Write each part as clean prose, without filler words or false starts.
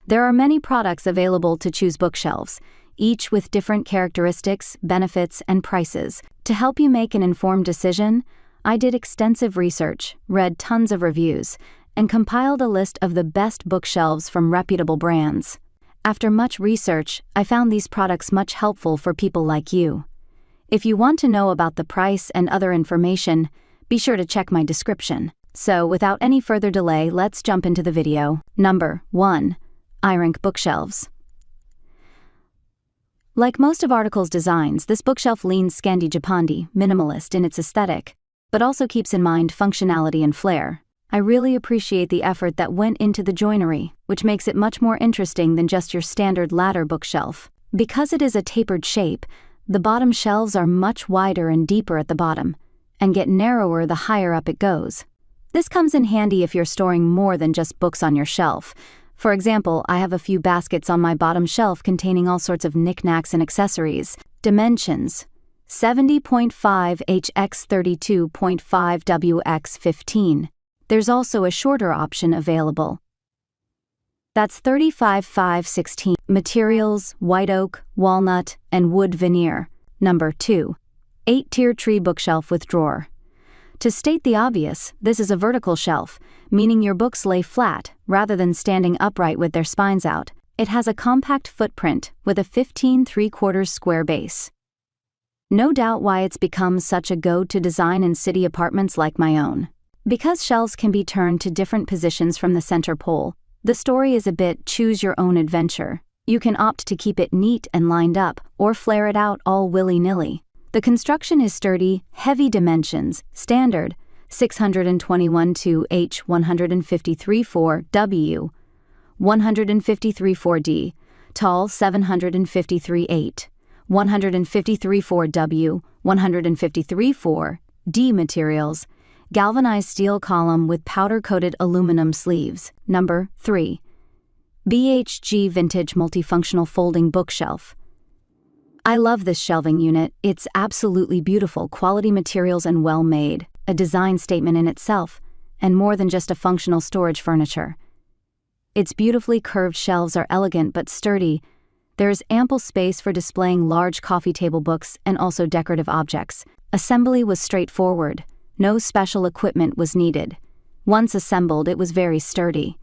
There are many products available to choose bookshelves, each with different characteristics, benefits, and prices. To help you make an informed decision, I did extensive research, read tons of reviews, and compiled a list of the best bookshelves from reputable brands. After much research, I found these products much helpful for people like you. If you want to know about the price and other information, be sure to check my description. So, without any further delay, let's jump into the video. Number 1. IRONCK Bookshelves. Like most of Article's designs, this bookshelf leans Scandi Japandi, minimalist in its aesthetic, but also keeps in mind functionality and flair. I really appreciate the effort that went into the joinery, which makes it much more interesting than just your standard ladder bookshelf. Because it is a tapered shape, the bottom shelves are much wider and deeper at the bottom, and get narrower the higher up it goes. This comes in handy if you're storing more than just books on your shelf. For example, I have a few baskets on my bottom shelf containing all sorts of knickknacks and accessories. Dimensions: 70.5 x 32.5 w x 15. There's also a shorter option available. That's 35.5/16. Materials: white oak, walnut, and wood veneer. Number 2. 8-tier tree bookshelf with drawer. To state the obvious, this is a vertical shelf, meaning your books lay flat, rather than standing upright with their spines out. It has a compact footprint, with a 15 3/4 square base. No doubt why it's become such a go-to design in city apartments like my own. Because shelves can be turned to different positions from the center pole, the story is a bit choose-your-own-adventure. You can opt to keep it neat and lined up, or flare it out all willy-nilly. The construction is sturdy, heavy dimensions, standard, 621 h 153.4 w, 153.4 d, tall 753.8, 153.4 w, 153.4 d. Materials: galvanized steel column with powder-coated aluminum sleeves. Number 3. BHG Vintage Multifunctional Folding Bookshelf. I love this shelving unit. It's absolutely beautiful, quality materials and well made, a design statement in itself, and more than just a functional storage furniture. Its beautifully curved shelves are elegant but sturdy. There is ample space for displaying large coffee table books and also decorative objects. Assembly was straightforward. No special equipment was needed. Once assembled, it was very sturdy.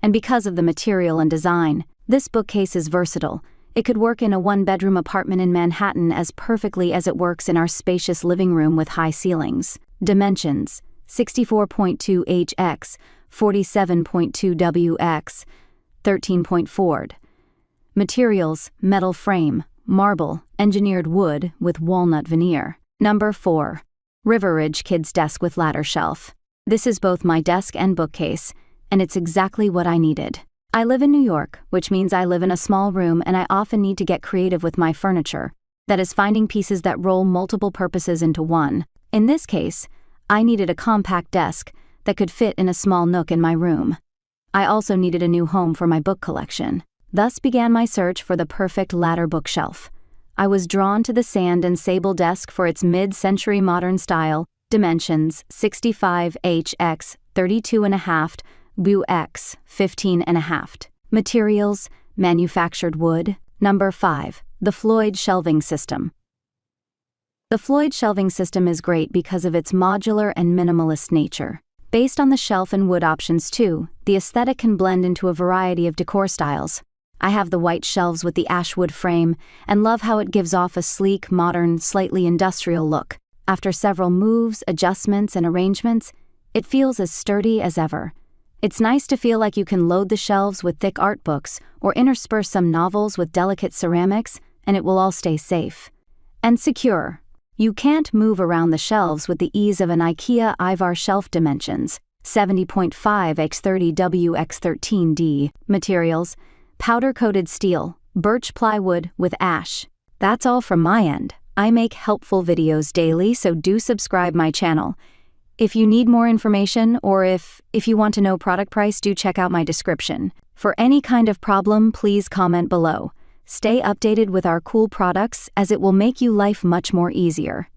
And because of the material and design, this bookcase is versatile. It could work in a one-bedroom apartment in Manhattan as perfectly as it works in our spacious living room with high ceilings. Dimensions: 64.2 h x 47.2 w x 13.4. Materials: metal frame, marble, engineered wood with walnut veneer. Number 4. RiverRidge Kids Desk with Ladder Shelf. This is both my desk and bookcase, and it's exactly what I needed. I live in New York, which means I live in a small room and I often need to get creative with my furniture. That is, finding pieces that roll multiple purposes into one. In this case, I needed a compact desk that could fit in a small nook in my room. I also needed a new home for my book collection. Thus began my search for the perfect ladder bookshelf. I was drawn to the sand and sable desk for its mid-century modern style. Dimensions: 65 h x 32.5 w x 15.5. Materials: manufactured wood. Number 5. The Floyd Shelving System. The Floyd shelving system is great because of its modular and minimalist nature. Based on the shelf and wood options too, the aesthetic can blend into a variety of decor styles. I have the white shelves with the ashwood frame, and love how it gives off a sleek, modern, slightly industrial look. After several moves, adjustments, and arrangements, it feels as sturdy as ever. It's nice to feel like you can load the shelves with thick art books, or intersperse some novels with delicate ceramics, and it will all stay safe. And secure. You can't move around the shelves with the ease of an IKEA Ivar shelf. Dimensions: 70.5 x 30 w x 13 d. Materials: powder-coated steel, birch plywood with ash. That's all from my end. I make helpful videos daily, so do subscribe my channel. If you need more information, or if you want to know product price, do check out my description. For any kind of problem, please comment below. Stay updated with our cool products, as it will make you life much more easier.